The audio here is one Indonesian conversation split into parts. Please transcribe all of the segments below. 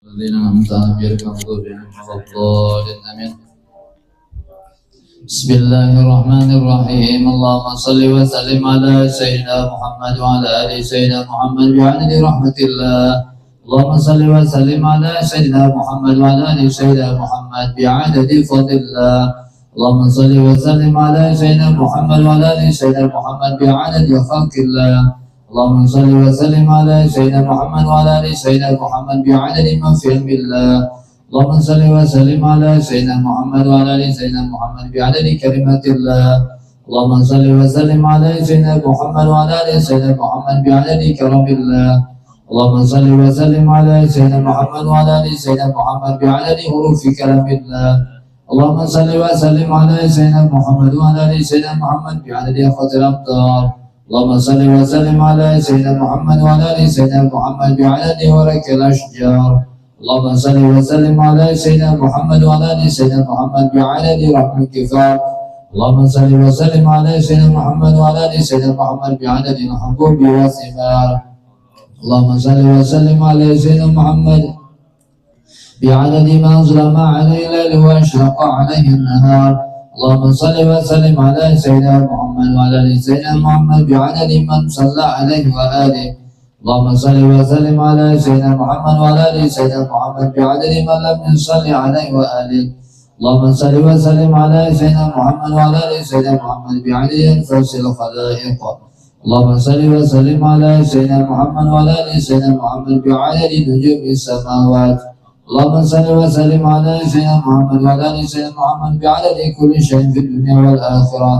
الذين أنعمت عليهم غير المغضوب عليهم ولا الضالين آمين. بسم الله الرحمن الرحيم. اللهم صل وسلم على سيدنا محمد وعلى آل سيدنا محمد بعدد رحمة الله. اللهم صل وسلم على سيدنا محمد وعلى آل سيدنا محمد بعدد فضل الله. اللهم صل وسلم على سيدنا محمد وعلى آل سيدنا محمد بعدد خلق الله. اللهم صل وسلم على سيدنا محمد وعلى ال سيدنا محمد بعدد ما في علم الله. اللهم صل وسلم على سيدنا محمد وعلى ال سيدنا محمد بعدد كلمات الله. اللهم صل وسلم على سيدنا محمد وعلى ال سيدنا محمد بعدد كرم الله. اللهم صل وسلم على سيدنا محمد وعلى ال سيدنا محمد بعدد حروف كلام الله. اللهم صل وسلم على سيدنا محمد وعلى ال سيدنا محمد بعدد خط الامطار. اللهم صل وسلم على سيدنا محمد وعلى ال سيدنا محمد بعدد ورق الاشجار. اللهم صل وسلم على سيدنا محمد وعلى ال سيدنا محمد بعدد رحم الكفار. اللهم صل وسلم على سيدنا محمد وعلى ال سيدنا محمد بعدد الحبوب والثمار. اللهم صل وسلم على سيدنا محمد بعدد ما ظلم عليه الليل واشرق عليه النهار. اللهم صل وسلم على سيدنا محمد وعلى ال سيدنا محمد بعدد من صلى عليه واله. اللهم صل وسلم على سيدنا محمد وعلى ال سيدنا محمد بعدد من لم يصلي عليه واله. اللهم صل وسلم على سيدنا محمد وعلى ال سيدنا محمد بعدد انفاس الخلائق. اللهم صل وسلم على سيدنا محمد وعلى ال سيدنا محمد بعدد نجوم السماوات. اللهم صل وسلم على سيدنا محمد وعلى ال سيدنا محمد بعدد كل شيء في الدنيا والاخره.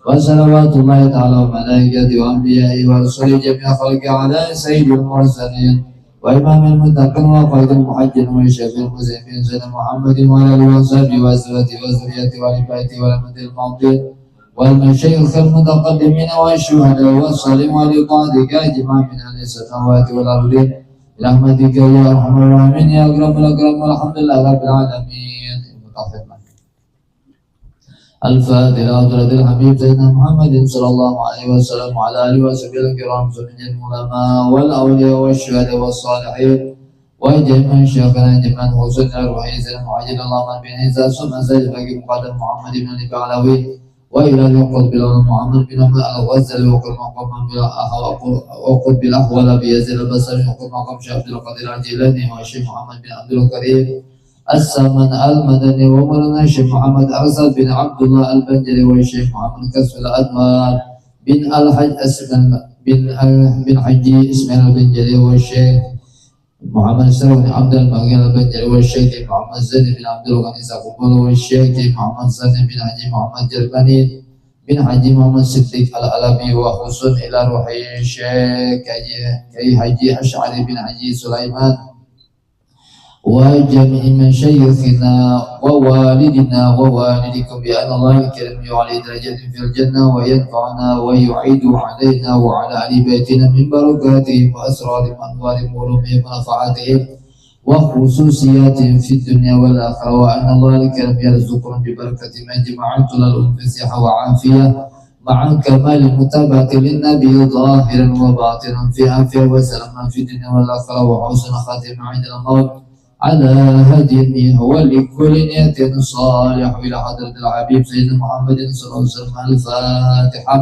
وصلوات الله تعالى وملائكته وانبيائه ورسله جميع خلقه على سيد المرسلين وامام المتقين وقائد المحجين وشفيع المسلمين سيدنا محمد وعلى اله وصحبه وازواجه وذريته وال بيته والامه الماضين والمشايخ المتقدمين والشهداء والصالحين ولطاعتك اجمع من اهل السماوات والارضين برحمتك يا ارحم الراحمين يا اكرم الاكرم والحمد لله رب العالمين. الفاتحة حضرة الحبيب سيدنا محمد صلى الله عليه وسلم وعلى آله وصحبه الكرام من العلماء والأولياء والشهداء والصالحين وجميع شيخنا جميعا حسن الروحي سيدنا معجل اللهم بن عيسى ثم سيد الفقيه مقدم محمد بن علي العلوي وإلى القطب الأول محمد بن أحمد الغزالي وقل مقام وقطب الأحوال بيزيد البصري وقل مقام شيخ عبد القادر الجيلاني والشيخ محمد بن عبد الكريم السمن المدني ومولانا الشيخ محمد أرسل بن عبد الله البنجلي والشيخ محمد كسب الأنوار بن الحج بن حجي اسماعيل البنجلي والشيخ محمد سلام بن عبد المغير البنجلي والشيخ محمد زين بن عبد الغني سقوبل والشيخ محمد سلام بن حجي محمد جرباني بن حجي محمد صديق العلبي وحسن إلى روحي الشيخ كي حجي أشعري بن حجي سليمان وجميع مشايخنا ووالدنا ووالدكم بأن الله الكريم يعلي درجات في الجنة وينفعنا ويعيد علينا وعلى آل بيتنا من بركاتهم وأسرارهم وأنوارهم وعلومهم ونفعاتهم وخصوصياتهم في الدنيا والآخرة وأن الله الكريم يرزقنا ببركة ما جمعت لهم في صحة وعافية مع كمال المتابعة للنبي ظاهرا وباطنا في عافية وسلامة في الدنيا والآخرة وحسن خاتمة عند الموت على هديه ولكل نية صالح إلى حضرة الحبيب سيدنا محمد صلى الله عليه وسلم. الفاتحة.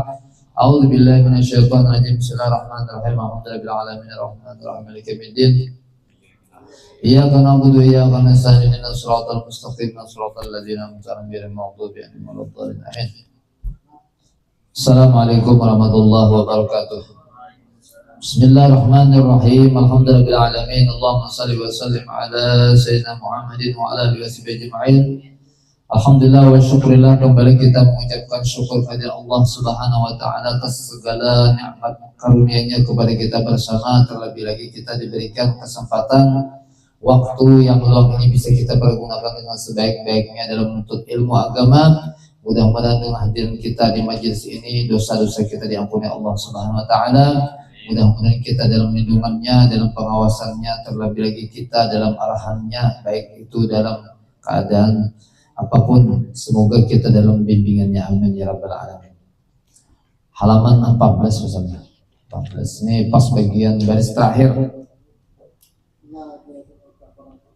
أعوذ بالله من الشيطان الرجيم. بسم الله الرحمن الرحيم. الحمد لله رب العالمين الرحمن الرحيم مالك يوم الدين. إياك نعبد وإياك نستعين اهدنا الصراط المستقيم صراط الذين أنعمت عليهم غير المغضوب عليهم ولا الضالين آمين. السلام عليكم ورحمة الله وبركاته. Bismillahirrahmanirrahim. Alhamdulillahil alamin. Allahumma shalli wa sallim ala sayyidina Muhammadin wa ala alihi washabihi ajma'in. Alhamdulillah wa syukurillah, kembali kita mengucapkan syukur kepada Allah Subhanahu wa taala atas segala nikmat karunia-Nya kepada kita bersama. Terlebih lagi kita diberikan kesempatan waktu yang luang ini bisa kita pergunakan dengan sebaik-baiknya dalam menuntut ilmu agama. Mudah-mudahan dengan hadirin kita di majelis ini dosa-dosa kita diampuni Allah Subhanahu wa taala. Mudah-mudahan kita dalam lindungannya, dalam pengawasannya, terlebih lagi kita dalam arahannya, baik itu dalam keadaan apapun, semoga kita dalam bimbingannya, amin ya rabbal alamin. Halaman 14 misalnya, 14 ini pas bagian baris terakhir.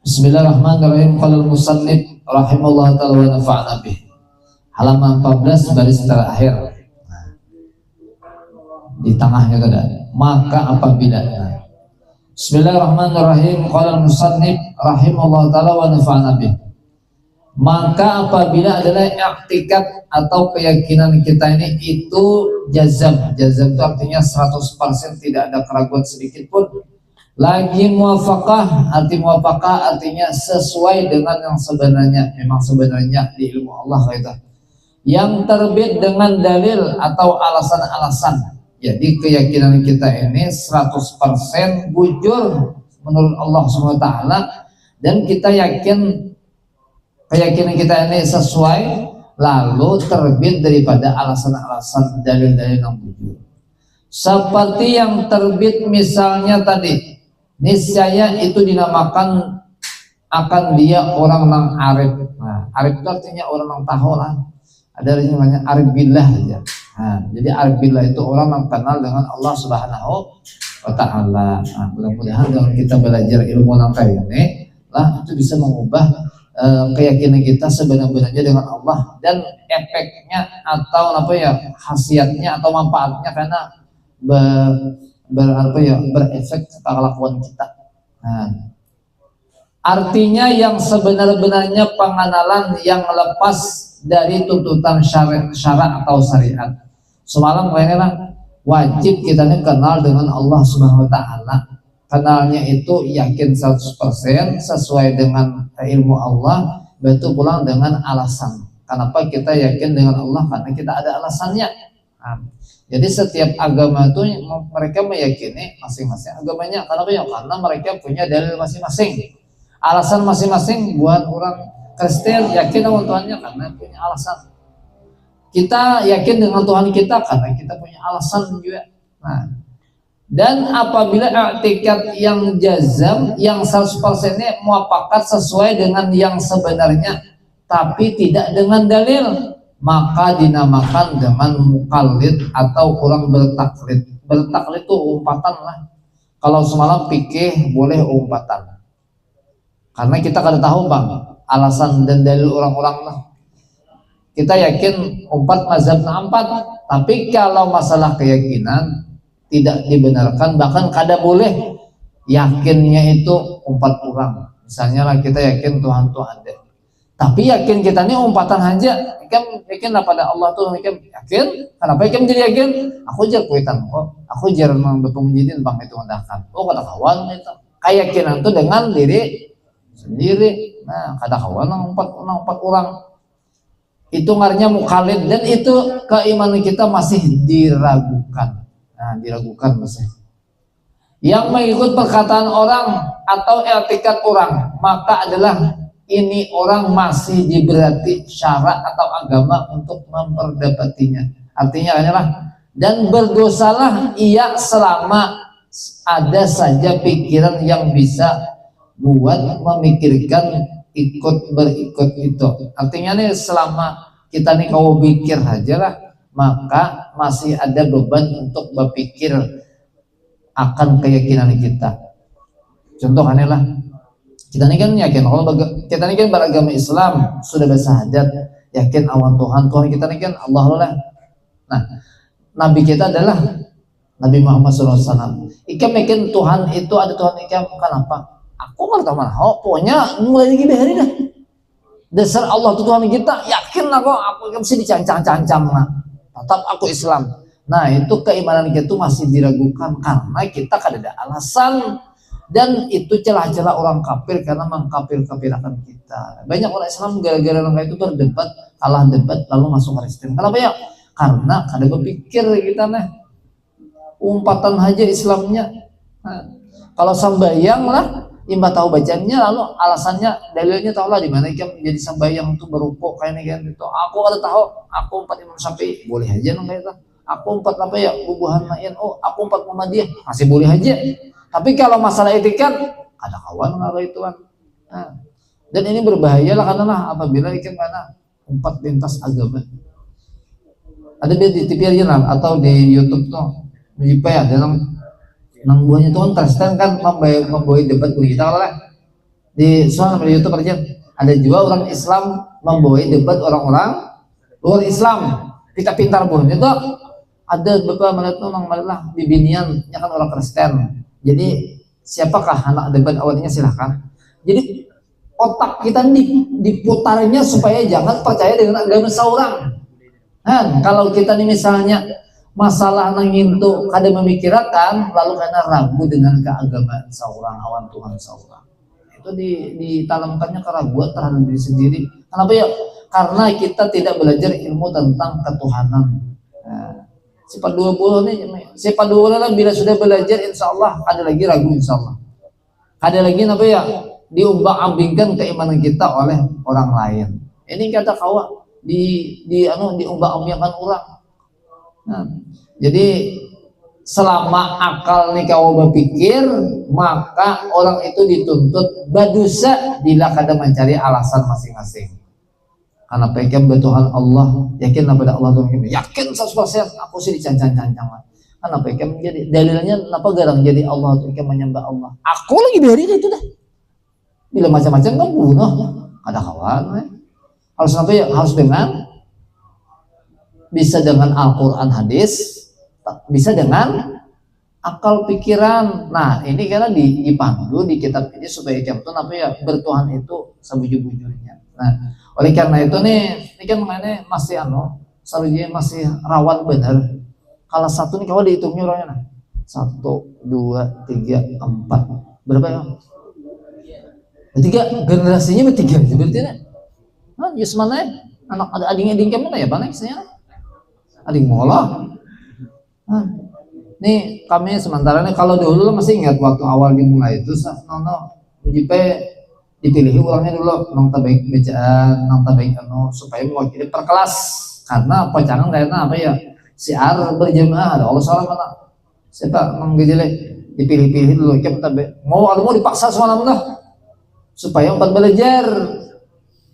Bismillahirrahmanirrahim. Qala al-musannif rahimahullah ta'ala wa nafa'na bih. Halaman 14 baris terakhir. Di tengahnya ada. Maka apabila Bismillahirrahmanirrahim. Qala al-musannif rahimahullah ta'ala wa nafa'na bih. Maka apabila adalah i'tikad atau keyakinan kita ini itu jazam. Jazam itu artinya 100%, tidak ada keraguan sedikit pun. Lagi muwafaqah, artinya sesuai dengan yang sebenarnya. Memang sebenarnya di ilmu Allah itu yang terbit dengan dalil atau alasan-alasan. Jadi keyakinan kita ini 100% bujur menurut Allah SWT, dan kita yakin keyakinan kita ini sesuai, lalu terbit daripada alasan-alasan dalil-dalil yang bujur. Seperti yang terbit misalnya tadi, niscaya itu dinamakan akan dia orang yang arif. Nah, arif itu artinya orang yang tahu lah. Ada yang namanya arif billah aja. Nah, jadi arif billah itu orang yang kenal dengan Allah Subhanahu wa Ta'ala. Nah, mudah-mudahan dengan kita belajar ilmu yang kayak ini lah, itu bisa mengubah keyakinan kita sebenarnya dengan Allah, dan efeknya atau khasiatnya atau manfaatnya karena berefek ke kelakuan kita. Nah, artinya yang sebenar-benarnya pengenalan yang lepas dari tuntutan syarak atau syariat. Semalam kayaknya wajib kita ini kenal dengan Allah Subhanahu wa Ta'ala. Kenalnya itu yakin 100% sesuai dengan ilmu Allah, betul pulang dengan alasan. Kenapa kita yakin dengan Allah? Karena kita ada alasannya. Nah, jadi setiap agama itu mereka meyakini masing-masing agamanya. Kenapa ya? Karena mereka punya dalil masing-masing. Alasan masing-masing. Buat orang Kristen yakin dengan Tuhannya karena punya alasan. Kita yakin dengan Tuhan kita karena kita punya alasan juga. Nah, dan apabila i'tikad yang jazam, yang 100% muafakat sesuai dengan yang sebenarnya, tapi tidak dengan dalil, maka dinamakan dengan mukallid atau orang bertaklid. Bertaklid itu umpatan lah. Kalau semalam fikih boleh umpatan, karena kita kada tahu bang alasan dan dalil orang-orang lah. Kita yakin umpat mazhabnya 4, tapi kalau masalah keyakinan tidak dibenarkan, bahkan kada boleh yakinnya itu 4 orang. Misalnya lah kita yakin Tuhan itu ada, tapi yakin kita ini umpatan aja. Yakin pada Allah tuh yakin. Kenapa yakin jadi yakin? Aku jar kuitan kok. Aku jar betul menjadi bang itu mendakan. Oh kata kawan itu. Keyakinan itu dengan diri sendiri. Nah kata kawan empat orang. Itu ngarnya mukallid, dan itu keimanan kita masih diragukan. Nah, diragukan maksudnya. Yang mengikut perkataan orang atau i'tikad orang, maka adalah ini orang masih diberati syarak atau agama untuk memperdapatinya. Artinya adalah, dan berdosalah ia selama ada saja pikiran yang bisa buat memikirkan berikut itu. Artinya nih selama kita nih kau pikir aja lah, maka masih ada beban untuk berpikir akan keyakinan kita. Contoh lah, kita ini kan yakin kalau kita ini kan beragama Islam, sudah bersahadat, yakin awan Tuhan kita ini kan Allah lah. Nah, Nabi kita adalah Nabi Muhammad SAW. Ikam yakin Tuhan itu ada Tuhan ikam, kenapa? Aku nggak tahu mana. Oh, pokoknya mulai lagi hari dah. Dasar Allah itu Tuhan kita, yakin aku mesti dicancang-cancang lah. Tetap aku Islam. Nah itu keimanan kita itu masih diragukan karena kita kan ada alasan, dan itu celah-celah orang kafir karena mengkafir-kafirkan kita. Banyak orang Islam gara-gara orang itu berdebat, kalah debat lalu masuk Kristen. Kenapa ya? Karena kada berpikir kita nah umpatan aja Islamnya. Nah, kalau sambayang lah imbah tahu bacanya, lalu alasannya dalilnya tahu lah di mana ikan menjadi sambayang itu berupuk kayak ini gitu. Aku ada tahu, aku 4 Imam Syafi'i boleh aja nang kayak itu. Aku 4 bubuhan main, oh aku 4 Muhammadiyah masih boleh aja. Tapi kalau masalah i'tikad ada kawan nggak itu kan. Nah, dan ini berbahaya lah karena apabila ikan mana 4 lintas agama. Ada di TV aja atau di YouTube tuh, di ya dalam nang buahnya tuh kan Kristen kan membawa debat kita lah. di soal di YouTube aja ada juga orang Islam membawa debat orang-orang luar Islam. Kita pintar pun itu ada beberapa menit orang malah di binian ya kan orang Kristen. Jadi siapakah anak debat awalnya silahkan. Jadi otak kita diputarnya supaya jangan percaya dengan agama seorang. Nah, kalau kita nih misalnya masalah nangin tuh kada memikirkan lalu karena ragu dengan keagamaan seorang awan Tuhan seorang itu ditanamkannya keraguan terhadap diri sendiri. Kenapa ya? Karena kita tidak belajar ilmu tentang ketuhanan. Nah, sifat 20 nih, sifat 20 lah bila sudah belajar insya Allah ada lagi ragu insya Allah. Ada lagi apa ya? Diumbang-ambingkan keimanan kita oleh orang lain. Ini kata kawa diumbang-ambingkan orang. Nah, jadi selama akal nih kau berpikir maka orang itu dituntut berdosa bila kada mencari alasan masing-masing. Karena pekem Tuhan Allah yakin pada Allah Tuhan yakin 100% aku sih dicancang-cancang lah. Karena pekem jadi dalilnya kenapa garang jadi Allah tuh menyembah Allah. Aku lagi dari itu dah. Bila macam-macam kan bunuh ada kawan. Harus apa ya? Harus dengan bisa dengan Al-Quran hadis, bisa dengan akal pikiran. Nah ini karena dipandu di kitab ini supaya kita apa ya bertuhan itu sebujur-bujurnya. Nah oleh karena itu nih ini kan mengenai masih salunya masih rawan benar. Kalau satu nih kalau dihitungnya orangnya nah 1, 2, 3, 4 berapa ya? 3 generasinya bertiga berarti nih. Nah yes mana anak ada adingnya dingkem mana ya paling saya adik mola. Nah, nih kami sementara nih kalau dulu masih ingat waktu awal dimulai itu JP dipilih orangnya dulu nang tabaik bacaan nang tabaik supaya mewakili per kelas karena pacangan kayaknya apa ya siar berjamaah ada Allah salah mana siapa nang gejele dipilih-pilih dulu kita mau dipaksa semalam dah supaya empat belajar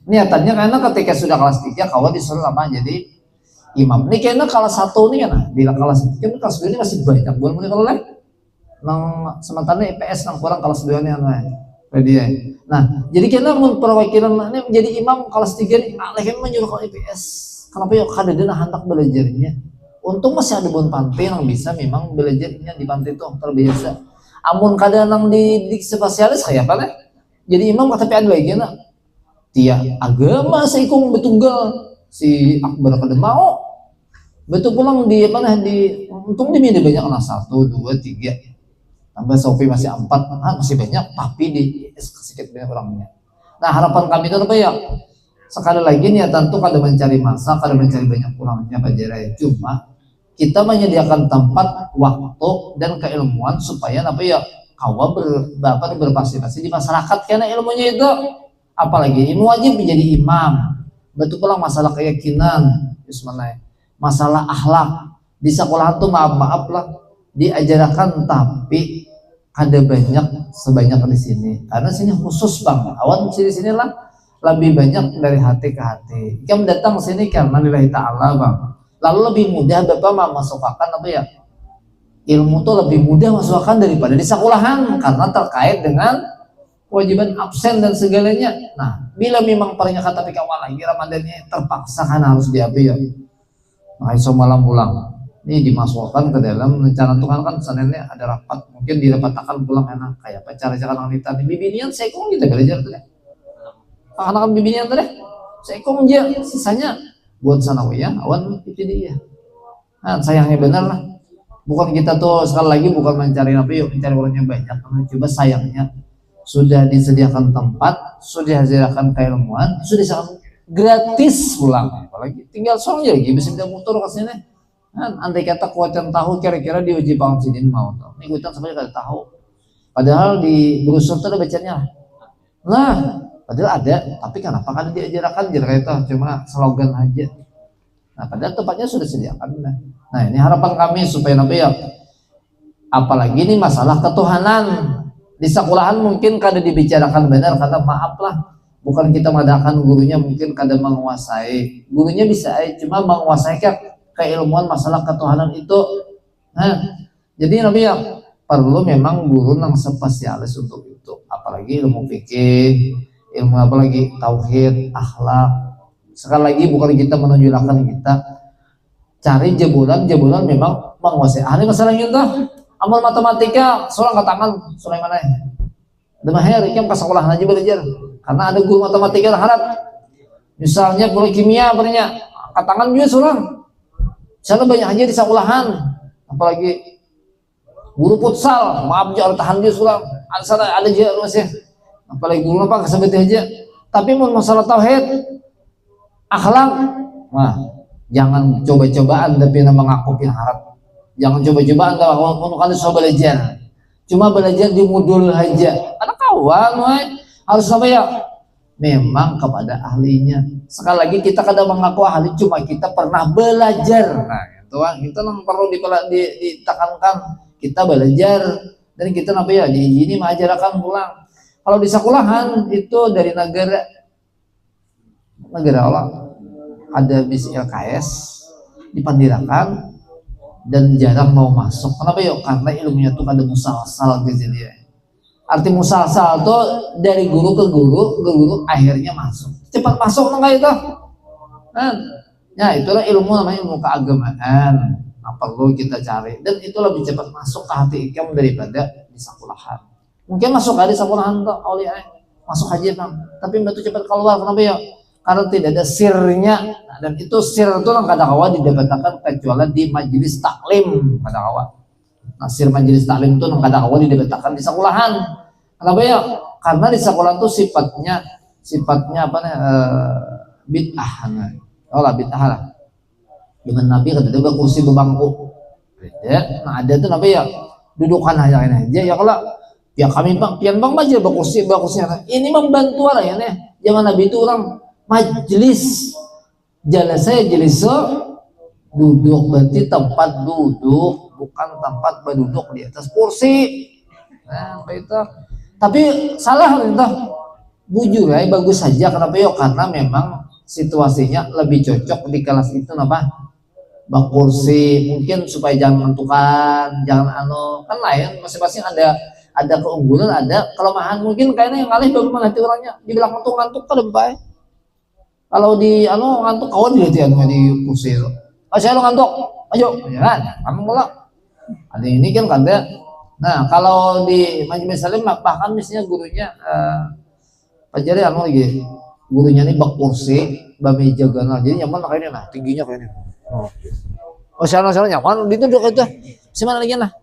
niatannya karena ketika sudah kelas 3 kawan disuruh apa jadi imam. Ini kayaknya kelas 1 nih kan, bila kelas 3 kan kelas 2 ini masih banyak. Boleh mulai kalau nang sementara IPS nang kurang kelas 2 nih ya. Nah, jadi kayaknya perwakilan ini menjadi imam kelas 3 nih, lagi menyuruh ke IPS. Kenapa ya kada dena hendak belajarnya? Untung masih ada bon pantai yang bisa memang belajarnya di pantai itu terbiasa. Amun kada nang di spesialis kayak apa nih? Jadi imam tapi ada lagi na. Dia agama seikung betunggal. Si Akbar kada mau betul pulang di mana di untung di mana banyak anak 1, 2, 3 tambah Sofi masih 4 masih banyak tapi di sedikit banyak orangnya. Nah harapan kami itu apa ya sekali lagi nih ya tentu kada mencari masa kada mencari banyak orangnya belajar cuma kita menyediakan tempat waktu dan keilmuan supaya apa ya kawa berpartisipasi di masyarakat karena ilmunya itu apalagi ilmu wajib menjadi imam. Betul pulang masalah keyakinan, masalah akhlak di sekolah tuh maaf lah diajarkan tapi ada banyak sebanyak di sini karena sini khusus bang awan di sini lah lebih banyak dari hati ke hati. Kamu datang sini karena lillahi ta'ala bang lalu lebih mudah bapak memasukkan apa ya ilmu tuh lebih mudah masukkan daripada di sekolahan karena terkait dengan kewajiban absen dan segalanya. Nah, bila memang ternyata tapi awal lagi Ramadannya terpaksa kan harus diambil ya. Nah, iso malam pulang. Ini dimasukkan ke dalam rencana Tuhan kan Seninnya ada rapat. Mungkin dirapatakan pulang enak kayak cara-cara wanita di bibinian saya kok kita belajar tuh deh. Anak-anak bibinian tuh deh. Saya kok aja sisanya buat sanawiyah awan itu dia. Nah, sayangnya benar lah. Bukan kita tuh sekali lagi bukan mencari apa yuk mencari orangnya banyak. Coba sayangnya sudah disediakan tempat, sudah disediakan keilmuan, sudah disediakan gratis pulang. Apalagi tinggal sorong lagi bisa pindah motor ke sini. Kan andai kata kuatan tahu kira-kira diuji paham sini mau tahu. Ini kuatan sampai kada tahu. Padahal di brosur itu ada bacanya. Nah, padahal ada, tapi kenapa kan diajarkan jadi itu cuma slogan aja. Nah, padahal tempatnya sudah disediakan. Nah, ini harapan kami supaya nabi ya apalagi ini masalah ketuhanan. Di sekolahan mungkin kada dibicarakan benar karena maaf lah bukan kita mengadakan gurunya mungkin kada menguasai gurunya bisa cuma menguasai keilmuan masalah ketuhanan itu. Nah jadi nabi ya perlu memang guru yang spesialis untuk itu, apalagi ilmu fikih, ilmu apalagi tauhid, akhlak. Sekali lagi bukan kita menunjukkan kita cari jebolan memang menguasai ahli masalah kita. Amal matematika seorang katakan Sulaiman aja demahir yang ke sekolah aja belajar karena ada guru matematika yang harap misalnya guru kimia bernya katakan juga seorang sana banyak aja di sekolahan, apalagi guru futsal maaf jangan tahan dia seorang ada aja masih apalagi guru apa kesebut aja, tapi mau masalah tauhid akhlak nah jangan coba-cobaan tapi mengakupin harap, jangan coba-cobaan kalau kalian coba belajar cuma belajar di modul aja karena kawan harus sampai ya memang kepada ahlinya. Sekali lagi kita kadang mengaku ahli cuma kita pernah belajar, nah itu yang perlu ditekankan, kita belajar dan kita apa ya diizini mengajarkan pulang. Kalau di sekolahan itu dari negara Allah ada bis LKS dipandirakan dan jarang mau masuk. Kenapa yuk? Karena ilmunya tuh ada musalsal gitu dia. Arti musalsal tuh dari guru ke guru akhirnya masuk. Cepat masuk nggak itu? Kan? Ya itulah ilmu namanya ilmu keagamaan. Nah, perlu kita cari dan itu lebih cepat masuk ke hati ikam daripada di sekolahan. Mungkin masuk di sekolahan tuh oleh masuk aja bang. Tapi itu cepat keluar. Kenapa ya? Karena tidak ada sirnya, dan itu sir itu yang kadang-kadang didapatkan kecuali di majelis taklim kadang-kadang. Nah, sir majelis taklim itu yang kadang-kadang didapatkan di sekolahan. Kenapa ya? Karena di sekolah itu sifatnya apa nih? Bid'ah. Oh lah bid'ah lah. Dengan Nabi kata dia kursi berbangku. Ya, nah ada tuh apa ya? Dudukan aja ya kalau ya kami bang, pian bang aja berkursinya. Ini membantu orang ya nih. Jangan Nabi itu orang majlis jalasnya jelis duduk berarti tempat duduk bukan tempat berduduk di atas kursi. Nah itu tapi salah entah bujur ya bagus saja kenapa ya karena memang situasinya lebih cocok di kelas itu apa bak kursi mungkin supaya jangan menentukan jangan kan lain masing-masing ada keunggulan ada kelemahan mungkin kayaknya yang ngalih baru melatih orangnya dibilang ngantuk kan lebih baik. Kalau di ngantuk kawan dia di kursi itu. Saya ngantuk, ayo, ya, kamu mulai. Ada ini kan kada. Nah kalau di majelis salim bahkan misalnya gurunya pelajari lagi, gurunya ini bak kursi, meja ganal, jadi nyaman kayaknya nah tingginya kayaknya. Oh sana nyaman, ditunduk itu, semana lagi lah.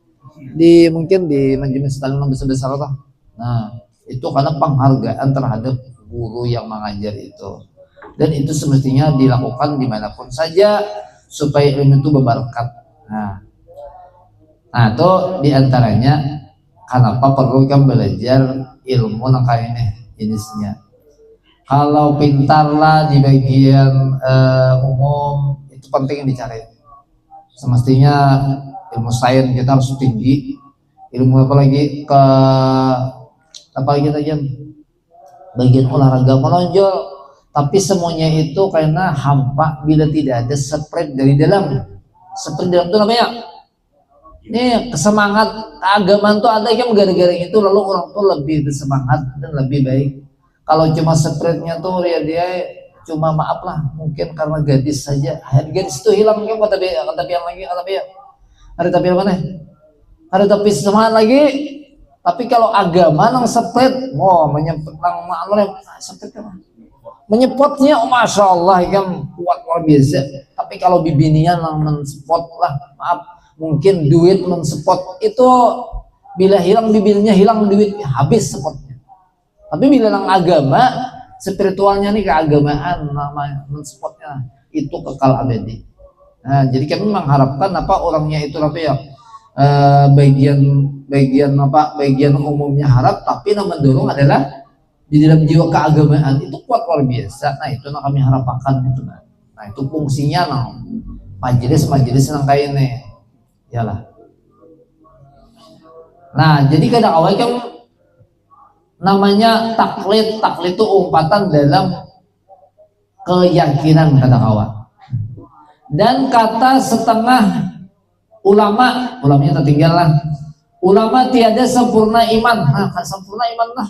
Mungkin di majelis salim yang besar lah. Nah itu karena penghargaan terhadap guru yang mengajar itu. Dan itu semestinya dilakukan dimanapun saja supaya ilmu itu berberkat. Nah itu diantaranya kenapa perlu kan belajar ilmu yang kayak ini jenisnya. Kalau pintar lah di bagian umum itu penting dicari. Semestinya ilmu sains kita harus tinggi. Ilmu apalagi aja bagian olahraga menonjol. Tapi semuanya itu karena hampa bila tidak ada spread dari dalam. Spread dalam itu namanya ini semangat keagamaan tuh ada yang gara-gara itu lalu orang tuh lebih bersemangat dan lebih baik. Kalau cuma spreadnya tuh dia cuma maaf lah mungkin karena gadis saja. Gadis itu hilang mungkin kata yang lagi ada tapi mana? Ada tapi semangat lagi. Tapi kalau agama nang spread, menyempet nang spread kan. Menyepotnya masya Allah kan kuat luar biasa. Tapi kalau bibinian yang menspot lah maaf mungkin duit menspot itu bila hilang bibirnya hilang duitnya habis spotnya. Tapi bila yang agama spiritualnya nih keagamaan namanya menspotnya itu kekal abadi. Nah jadi kami mengharapkan apa orangnya itu apa ya bagian umumnya harap tapi yang mendorong adalah di dalam jiwa keagamaan itu kuat luar biasa. Nah itu yang kami harapkan itu. Nah itu fungsinya majelis yang kayak ini yalah. Nah jadi kadang awal kan namanya taklid itu umpatan dalam keyakinan kadang awal dan kata setengah ulamanya tertinggal lah ulama tiada sempurna iman. Nah, sempurna iman lah.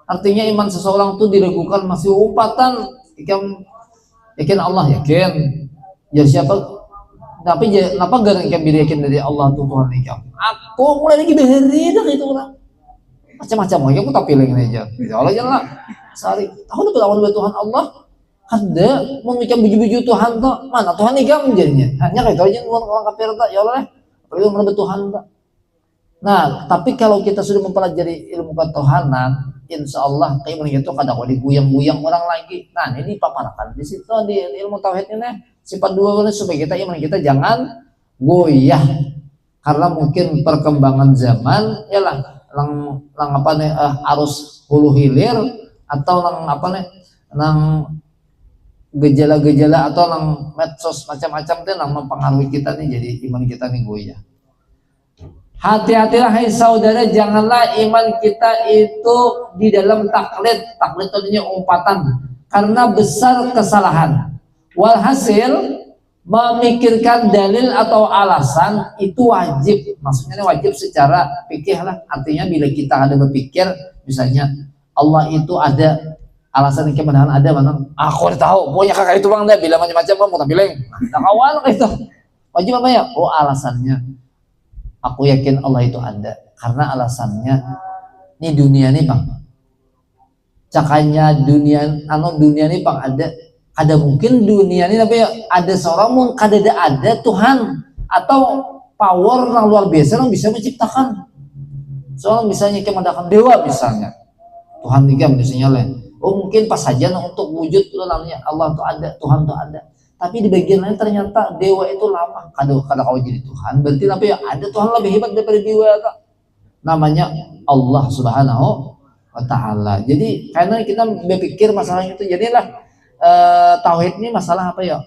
Artinya iman seseorang itu diragukan masih umpatan. Yakin Allah yakin. Ya siapa? Tapi kenapa gak yakin dari Allah tuh Tuhan ikam? Aku mulai lagi beheri dah itu orang. Macam-macam aja aku tak pilih aja. Ya Allah janganlah. Sari. Aku dapat awal dari Tuhan Allah. Ada memikirkan baju-baju Tuhan tuh mana Tuhan ikam jadinya. Hanya kayak itu aja orang kafir tak. Ya Allah. Perlu menurut Tuhan tak. Nah, tapi kalau kita sudah mempelajari ilmu ketuhanan, insya Allah keimanan itu kadang diguyang-guyang orang lagi. Nah, ini dipaparkan di situ di ilmu tauhid ini sifat dua ini supaya kita iman kita jangan goyah karena mungkin perkembangan zaman yalah lang apa nih arus hulu hilir atau lang apa nih lang gejala-gejala atau lang medsos macam-macam itu yang mempengaruhi kita nih jadi iman kita nih goyah. Hati-hatilah hai saudara, janganlah iman kita itu di dalam taklid tadinya umpatan karena besar kesalahan. Walhasil memikirkan dalil atau alasan itu wajib, maksudnya wajib secara fikih lah. Artinya bila kita ada berpikir misalnya Allah itu ada alasan yang kebenaran ada mana? Aku tahu, pokoknya kakak itu bang dah bila macam-macam kamu tak bilang. Nah kawan itu wajib apa ya? Oh alasannya. Aku yakin Allah itu ada karena alasannya ini dunia nih bang cakanya dunia nih bang ada mungkin dunia ini tapi ada seorang mungkin ada Tuhan atau power yang luar biasa yang bisa menciptakan seorang misalnya kemendakan dewa misalnya Tuhan juga misalnya mungkin pas saja untuk wujud itu namanya Allah tuh ada Tuhan tuh ada. Tapi di bagian lain ternyata dewa itu lama. Kalau kau jadi Tuhan, berarti apa ya? Ada Tuhan lebih hebat daripada dewa. Namanya Allah Subhanahu wa Ta'ala. Jadi karena kita berpikir masalah itu, jadilah tauhid ini masalah apa ya?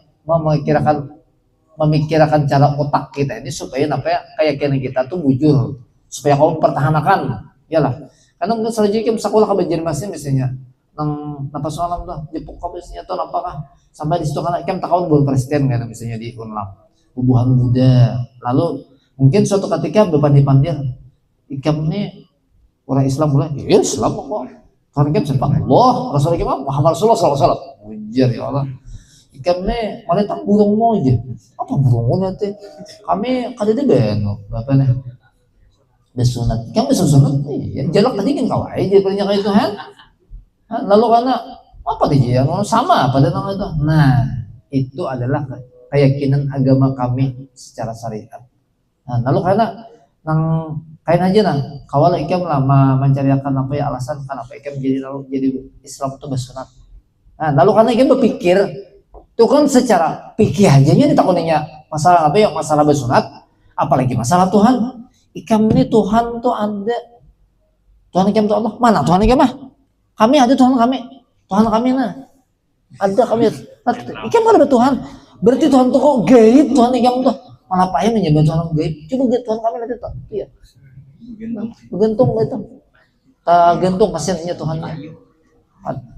Memikirkan cara otak kita ini supaya apa ya? Keyakinan kita tuh bujur, supaya kau mempertahankan. Yalah. Karena mungkin selanjutnya sekolah kabar masih misalnya. Nang napa soalan tuh jepuk kabisnya tuh apakah sampai di situ kan ikan tahun bulan presiden kan misalnya di Unlam bubuhan muda lalu mungkin suatu ketika berpandai-pandai ikan ini orang Islam mulai ya Islam kok kan ikan siapa Allah Rasul ikan Muhammad Rasulullah SAW ujar ya Allah ikan ini mana tak burung mau aja apa burung nanti kami kada ada beno bapak nih besunat ikan besunat nih jalak tadi kan kau aja banyak kayak Tuhan. Lalu karena apa dia sama pada nama itu. Nah, itu adalah keyakinan agama kami secara syariat. Nah, lalu karena nang kain aja nah, kawal ikam lama mencarikan apa ya alasan kenapa ikam jadi Islam itu bersunat. Nah, lalu karena ikam berpikir itu kan secara pikir aja nya ditakutnya masalah apa ya masalah bersunat, apalagi masalah Tuhan. Ikam ini Tuhan tuh ada. Tuhan ikam tuh Allah. Mana Tuhan ikam mah? Kami ada Tuhan kami nah ada kami ikan mana Tuhan berarti Tuhan tuh kok gaib Tuhan ikan tuh malah payah menyebut Tuhan gaib coba lihat Tuhan kami nanti tuh iya bergantung itu tak gantung kasihannya Tuhannya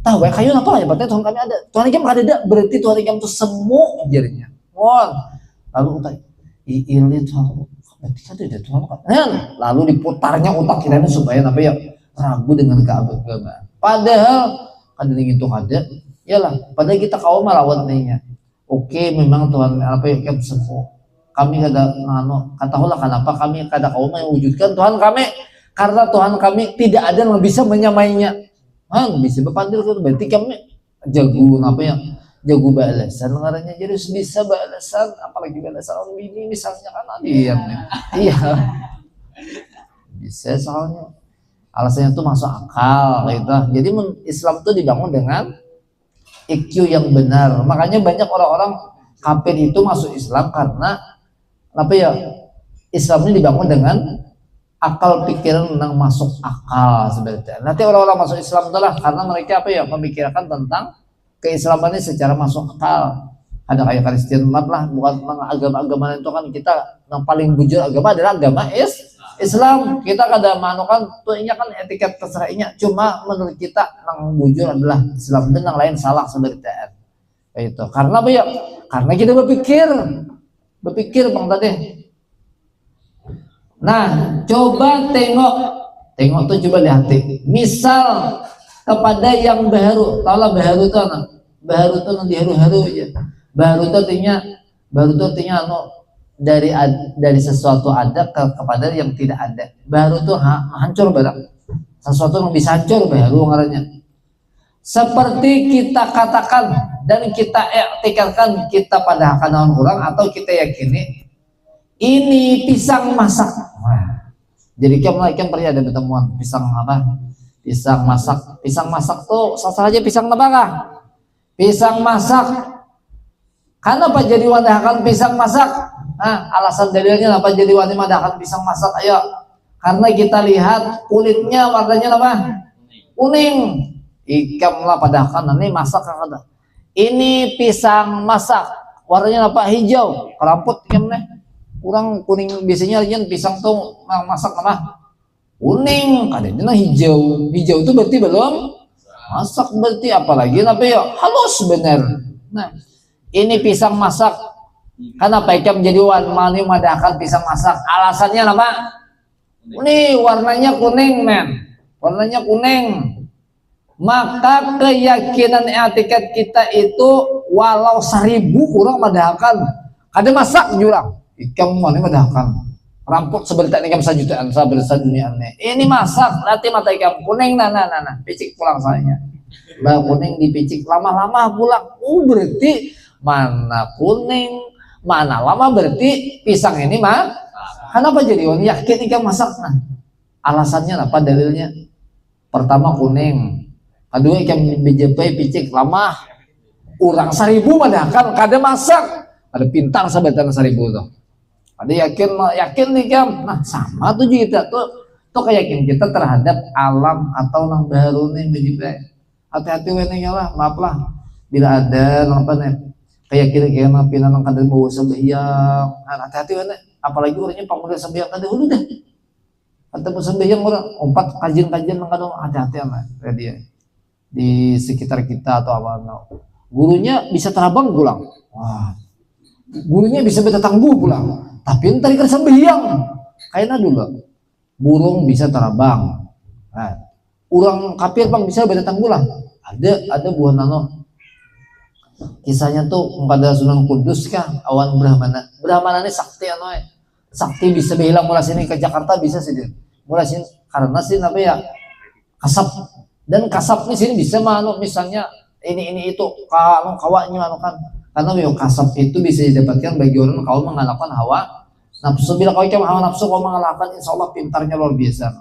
tahu kayak kayu apa ya berarti Tuhan kami ada Tuhan ikan ada berarti Tuhan ikan tuh semu jadinya wah lalu utai ini Tuhan berarti kan tidak Tuhan kan lalu diputarnya otak kita ini supaya apa ya ragu dengan keagamaan. Padahal ada yang itu ada, yalah. Padahal kita kaum merawat nih. Oke, memang Tuhan apa yang semua. Kami kada katakanlah kenapa kami kada kaum mewujudkan Tuhan kami karena Tuhan kami tidak ada yang bisa menyamainya. Bisa berpandil itu berarti kami jago apa ya? Jago balasan ngarannya jadi bisa balasan apalagi balasan orang ini misalnya kan ada yang iya. Bisa soalnya alasannya itu masuk akal gitu. Jadi Islam itu dibangun dengan IQ yang benar. Makanya banyak orang-orang kafir itu masuk Islam karena apa ya? Islam ini dibangun dengan akal pikiran yang masuk akal sebenarnya. Nanti orang-orang masuk Islam adalah karena mereka apa ya? Memikirkan tentang keislamannya secara masuk akal. Ada kayak Kristen lah, bukan agama-agama itu kan kita yang paling bujur agama adalah agama Islam. Kita kada manukan tuh ini kan etiket terserahnya cuma menurut kita yang bujur adalah Islam dan yang lain salah sebenarnya itu karena apa ya karena kita berpikir bang tadi Nah, coba tengok tuh coba lihat. Misal kepada yang baru, tahulah baru tuh anak, baru tuh nanti haru-haru aja. Baru tuh artinya dari sesuatu ada kepada yang tidak ada. Baru tuh hancur barang. Sesuatu yang bisa hancur baru ngarannya. Seperti kita katakan dan kita iktikadkan kita pada hakanan orang atau kita yakini ini pisang masak. Wah, jadi kan pernah ada pertemuan pisang apa? Pisang masak. Pisang masak tuh salah aja pisang apa kah? Pisang masak. Kenapa jadi wadahkan pisang masak? Nah, alasan dalilnya apa jadi wadahkan pisang masak? Ayo, karena kita lihat kulitnya warnanya apa? Kuning. Ikam lah padahkan ini masak kada. Ini pisang masak. Warnanya apa? Hijau. Keramput ikam nih. Kurang kuning biasanya aja pisang tuh masak apa? Kuning. Kadang hijau. Hijau itu berarti belum masak berarti apalagi apa ya? Halus bener. Nah, ini pisang masak. Kenapa ikam jadi warna madahkan pisang masak? Alasannya apa? Ini warnanya kuning, men. Warnanya kuning. Maka keyakinan etiket kita itu walau 1000 orang madahkan kada masak jurang ikam mana madahkan ramput sebentar ikam sajutaan sabersa dunia ini masak nanti mata ikam kuning nah picik pulang saya lah kuning dipicik lama-lama pulang berarti mana kuning mana lama berarti pisang ini mah kenapa jadi orang yakin ikam masak nah alasannya apa dalilnya pertama kuning kedua ikan BJP picik lama urang 1000 madahkan kada masak ada pintar sahabatan 1000 tuh ada yakin nih kam nah sama tuh kita tuh keyakinan kita terhadap alam atau nang baru nih BJP hati-hati weneng lah maaf lah bila ada apa nih keyakinan kayak pinang nang kada bawa sembahyang hati-hati weneng apalagi orangnya pamuda sembahyang kada hulu dah atau sembahyang orang umpat kajian nang kada hati-hati lah dia di sekitar kita atau apa gurunya bisa terbang pulang wah gurunya bisa bertetangguh pulang tapi ntar ikan sembahyang kayaknya dulu burung bisa terbang nah, orang kafir bang bisa bertetangguh lah ada buah nano kisahnya tuh pada Sunan Kudus kah awan Brahmana ini sakti sakti bisa bilang mulai sini ke Jakarta bisa sih dia mulai sini karena sih apa ya kasap dan kasap di sini bisa misalnya ini itu kawanya kan karena kasap itu bisa didapatkan bagi orang kalau mengalahkan hawa nafsu bila kau hawa nafsu kau mengalahkan insya Allah pintarnya luar biasa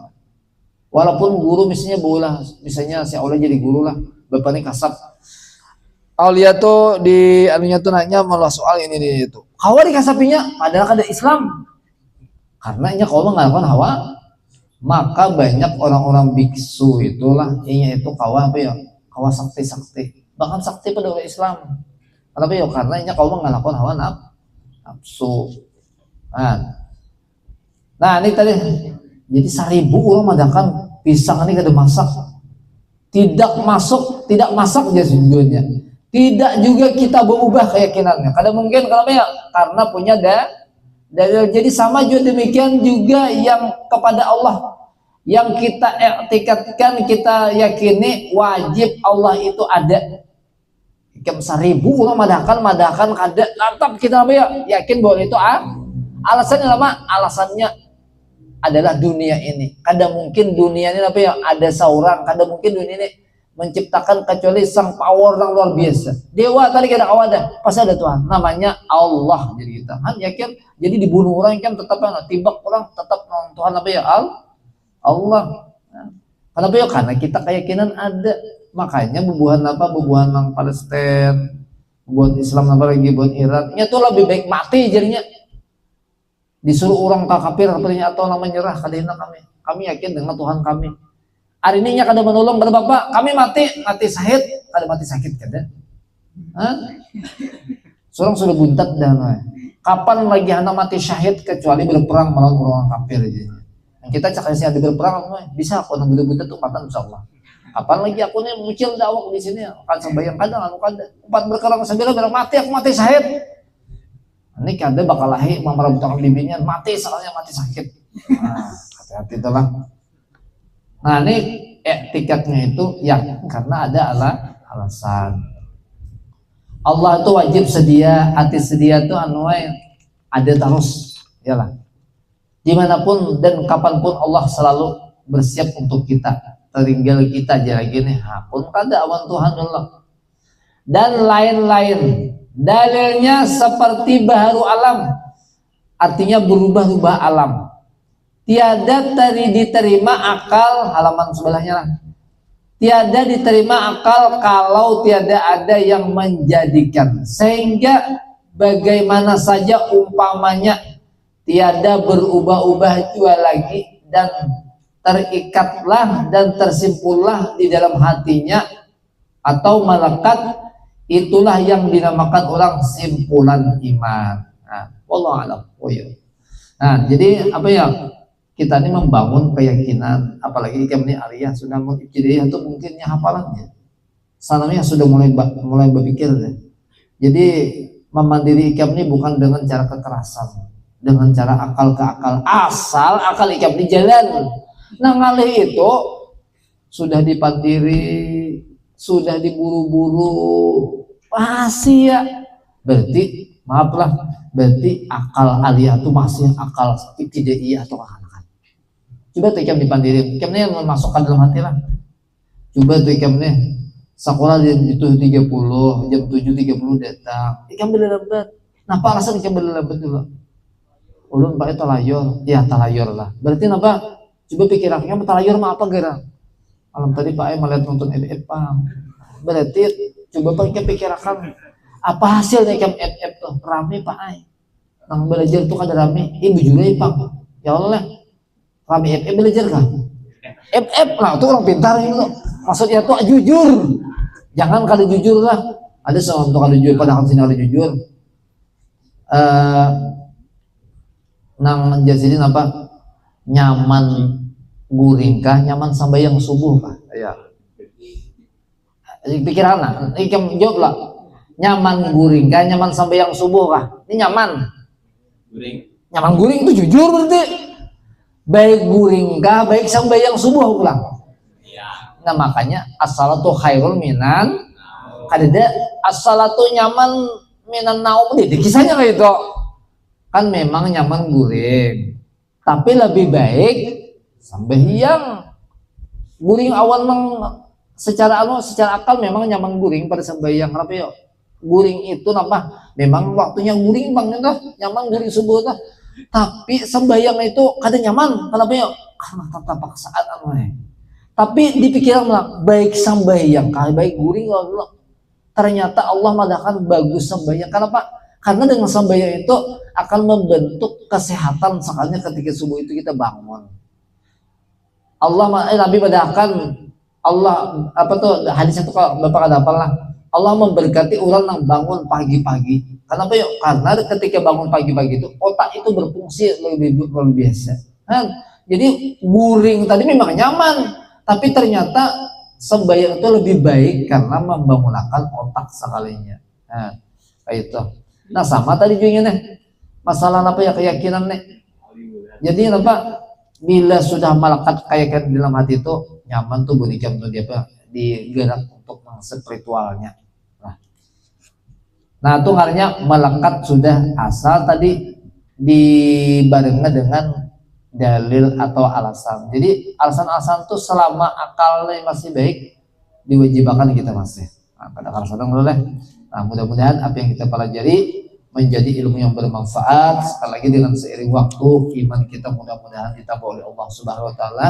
walaupun guru misalnya boleh misalnya si Allah jadi guru lah bapak ini kasap Aulia tuh di anunya tuh nanya malah soal ini itu hawa dikasapinya padahal ada Islam karena ini kau mengalahkan hawa maka banyak orang-orang biksu itulah ini itu kawah apa ya kawah sakti bahkan sakti pada orang Islam kenapa ya karena ini kau mengalahkan hawa nafsu nah ini tadi jadi 1000 orang madakan pisang ini kada masak tidak masak aja sejujurnya tidak juga kita berubah keyakinannya kada mungkin kenapa ya karena punya dalil jadi sama juga demikian juga yang kepada Allah yang kita iktikadkan kita yakini wajib Allah itu ada ikam 1000 orang madahkan kada tetap kita yakin bahwa itu alasannya apa alasannya adalah dunia ini kada mungkin dunia ini ada seorang kada mungkin dunia ini menciptakan kecuali sang power yang luar biasa dewa tadi kada awada pasti ada Tuhan namanya Allah jadi kita kan yakin jadi dibunuh orang kan tetap tibak orang tetap Tuhan Allah. Kenapa ya? Karena kita keyakinan ada. Makanya bubuhan nang Palestina, bubuhan Islam apa lagi bubuhan Iran. Nya tuh lebih baik mati jadinya. Disuruh orang kafir atau nama nyerah kadina kami. Kami yakin dengan Tuhan kami. Hari ini nya kada menolong kada Bapak, kami mati syahid, kada mati sakit kada. Seorang sudah buntat dah. Kapan lagi anak mati syahid kecuali berperang melawan orang kafir aja. Kita cakap ada berperang bisa aku nang buta-buta tuh kata insyaallah. Apalagi aku nih muncul dawak di sini akan sembahyang kadang empat berkerang sembilan bilang mati aku mati syahid. Ini kada bakal lahi mamara buta bibinya mati soalnya mati sakit. Nah, hati-hati itulah. Nah ini etikatnya itu ya karena ada alasan. Allah itu wajib sedia, hati sedia tuh ada terus, yalah. Dimanapun dan kapanpun Allah selalu bersiap untuk kita. Tinggal kita aja lagi nih, pun kada awan Tuhan Allah. Dan lain-lain. Dalilnya seperti baharu alam, artinya berubah-ubah alam. Tiada tadi diterima akal, halaman sebelahnya lah. Tiada diterima akal kalau tiada ada yang menjadikan. Sehingga bagaimana saja umpamanya tiada berubah-ubah jua lagi dan terikatlah dan tersimpullah di dalam hatinya atau melekat, itulah yang dinamakan orang simpulan iman. Nah, wallahu a'lam. Nah, jadi apa ya? Kita ini membangun keyakinan, apalagi ikam ini aliyah sudah mengibtidiyah itu mungkinnya hafalannya. Sananya sudah mulai berpikir deh. Jadi memandiri ikam ini bukan dengan cara kekerasan, dengan cara akal ke akal. Asal akal ikam ini jalan. Nah ngalih itu sudah dipandiri, sudah diburu-buru, masih ya. Berarti maaflah, berarti akal aliyah itu masih akal ibtidiyah atau akal. Coba tuh ikam dipandirin, ikam ini memasukkan dalam hati lah. Coba tuh ikam ini sekolah jam 7.30, jam 7.30 datang, ikam berlebat. Napa alasan ikam berlebat dulu? Ulun pakai talayor, ya talayor lah. Berarti napa? Coba pikiran ikam talayor mah apa gara? Malam tadi Pak melihat nonton FF pam. Berarti coba Pak ikam pikirkan apa hasilnya ikam FF tuh rame Pak Ai. Nang belajar tuh kada rame, bujur aja Pak. Ya Allah. Kami FF belajar kan? FF lah, itu orang pintar itu. Maksudnya tuh jujur. Jangan kada jujur lah. Ada sama untuk kada jujur, padahal sini kada jujur. Nang jadi apa? Nyaman guring kah? Nyaman sambayang subuh kah? Ya. Pikiran lah. Ikam jawab lah. Nyaman guring kah? Nyaman sambayang subuh kah? Ini nyaman. Guring. Nyaman guring itu jujur berarti. Baik guring kah, baik sambayang subuh ulang. Nah makanya as-salatu khairul minan kadada as-salatu nyaman minan naum. Kisahnya kayak itu kan memang nyaman guring, tapi lebih baik sambayang guring awan secara akal memang nyaman guring pada sambayang. Kenapa ya guring itu napa memang waktunya guring bang itu nyaman guring subuh tuh. Tapi sembahyang itu kada nyaman. Kenapa ya? Karena tata paksaan Tapi dipikiran lah, baik sembahyang kali baik guring Allah. Ternyata Allah mengatakan bagus sembahyang. Kenapa? Karena dengan sembahyang itu akan membentuk kesehatan sekalinya ketika subuh itu kita bangun. Nabi mengatakan Allah apa tuh hadisnya tuh kalau Bapak ada apa lah. Allah memberkati orang yang bangun pagi-pagi. Kenapa yuk? Karena ketika bangun pagi-pagi itu otak itu berfungsi lebih luar biasa. Nah, jadi guring tadi memang nyaman, tapi ternyata sembahyang itu lebih baik karena membangunkan otak sekalinya. Nah, kayak itu. Nah sama tadi juga nih masalah apa ya keyakinan nih. Jadi apa? Bila sudah melekat keyakinan di dalam hati itu nyaman tuh berikan tuh dia apa? Digerak untuk spiritualnya. Nah itu artinya melekat sudah asal tadi dibarengi dengan dalil atau alasan. Jadi alasan-alasan itu selama akalnya masih baik diwajibkan kita masih. Nah, pada alasan boleh. Nah mudah-mudahan apa yang kita pelajari menjadi ilmu yang bermanfaat. Sekali lagi dengan seiring waktu iman kita mudah-mudahan ditambah oleh Allah Subhanahu Wa Taala.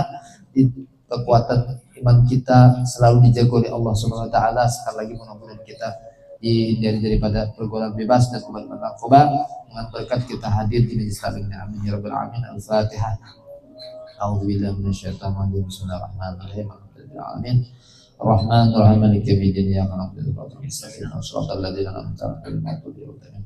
Kekuatan iman kita selalu dijaga oleh Allah Subhanahu Wa Taala. Sekali lagi mudah-mudahan kita daripada pergaulan bebas dan kebaikan narkoba dengan berkat kita hadir di majelis taklimnya. Amin ya rabbal alamin. Al-Fatihah. A'udzubillahi minasyaitonir rajim. Bismillahirrahmanirrahim. Alhamdulillahirabbil Ar-Rahmanir Rahim. Maliki yaumiddin. Iyyaka na'budu wa iyyaka nasta'in. Shiratal ladzina an'amta 'alaihim ghairil maghdubi 'alaihim.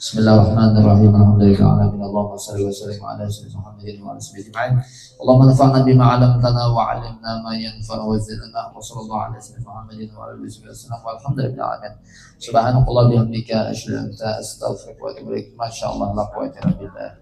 Bismillahirrahmanirrahim. Alhamdulillahirabbil alamin. Allahumma shalli wa sallim ala sayyidina Muhammadin wa ala alihi ajma'in. Allahumma anfa'na bima 'allamtana wa 'allimna ma yanfa'una wa zidna wa sallallahu ala sayyidina Muhammadin wa ala alihi wasallam. Walhamdulillahil alamin. Subhanakallah bihamdika asyhadu an la ilaha illa anta astaghfiruka wa atubu ilaik. Masyaallah la quwwata illa billah.